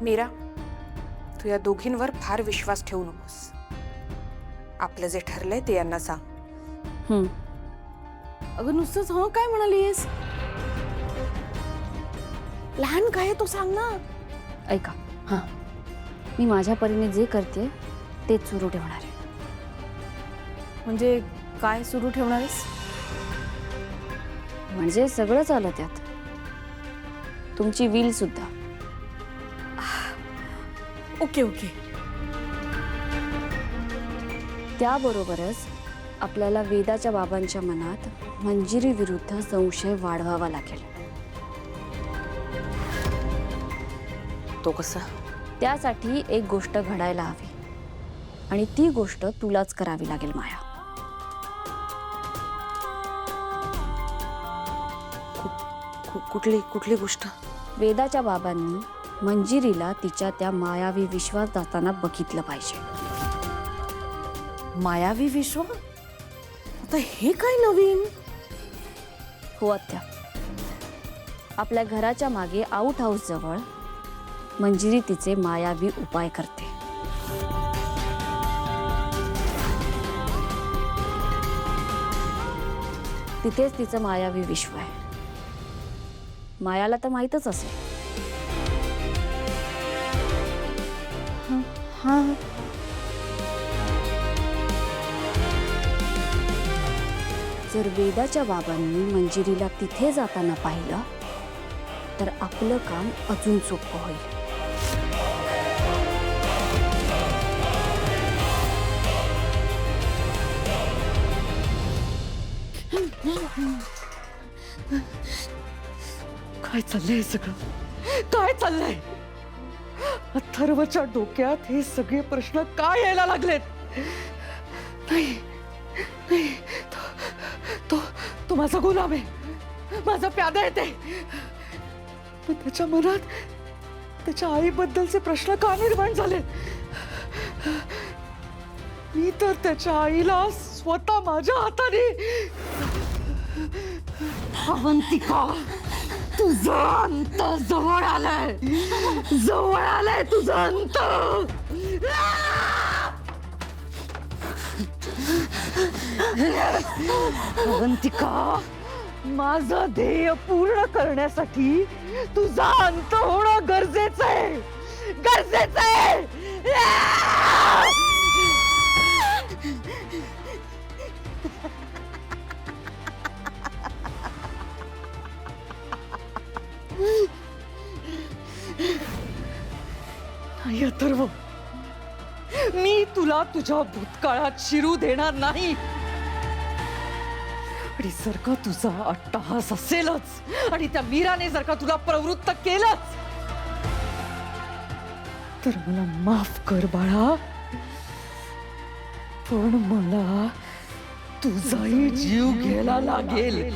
मीरा, तू या दोघींवर फार विश्वास ठेवू नकोस. आपलं जे ठरलंय ते यांना सांग. अगं नुसतंच हं काय म्हणालीस? लहान काय तो सांग ना. ऐका, हां, मी माझ्या परीने जे करते तेच सुरू ठेवणार आहे. म्हणजे काय सुरू ठेवणारेस? म्हणजे सगळंच आलं त्यात, तुमची विल सुद्धा. Okay okay. त्याबरोबरच आपल्याला वेदाच्या बाबांच्या मनात मंजिरी विरुद्ध संशय वाढवावा लागेल. तो कसा? त्यासाठी एक गोष्ट घडायला हवी आणि ती गोष्ट तुलाच करावी लागेल माया. कुठली गोष्ट? वेदाच्या बाबांनी मंजिरीला तिच्या त्या मायावी विश्वासदातांना बघितलं पाहिजे. मायावी विश्व? आता हे काय नवीन? हो आत्या, आपल्या घराच्या मागे आउट हाऊस जवळ मंजिरी तिचे मायावी उपाय करते. तिथेच तिचं मायावी विश्व आहे. मायाला तर माहीतच असेल. हां. जर वेदाच्या बाबांनी मंजिरीला तिथे जाताना पाहिलं तर आपलं काम अजून सोपं होईल. काय चाललंय सगळं? काय चाललंय? अथर्वच्या डोक्यात हे सगळे प्रश्न काय यायला लागलेत? नाही नाही, तो माझा गुलाम आहे, माझा प्यादा आहे ते. पण त्याच्या मनात त्याच्या आईबद्दलचे प्रश्न का निर्माण झाले? मी तर त्याच्या आईला स्वतः माझ्या हाताने. अवंतिका, तुझा अंत जवळ आलाय, जवळ आलाय तुझा अंत. अवंतिका, माझं ध्येय पूर्ण करण्यासाठी तुझा अंत होणं गरजेचं आहे, गरजेचं आहे. नाही अथर्व, मी तुला तुझ्या भूतकाळात शिरू देणार नाही. आणि जर का तुझा अट्टहास असेलच आणि त्या मीराने जर का तुला प्रवृत्त केलंच तर मला माफ कर बाळा, पण मला तुझाही जीव घ्यायला लागेल.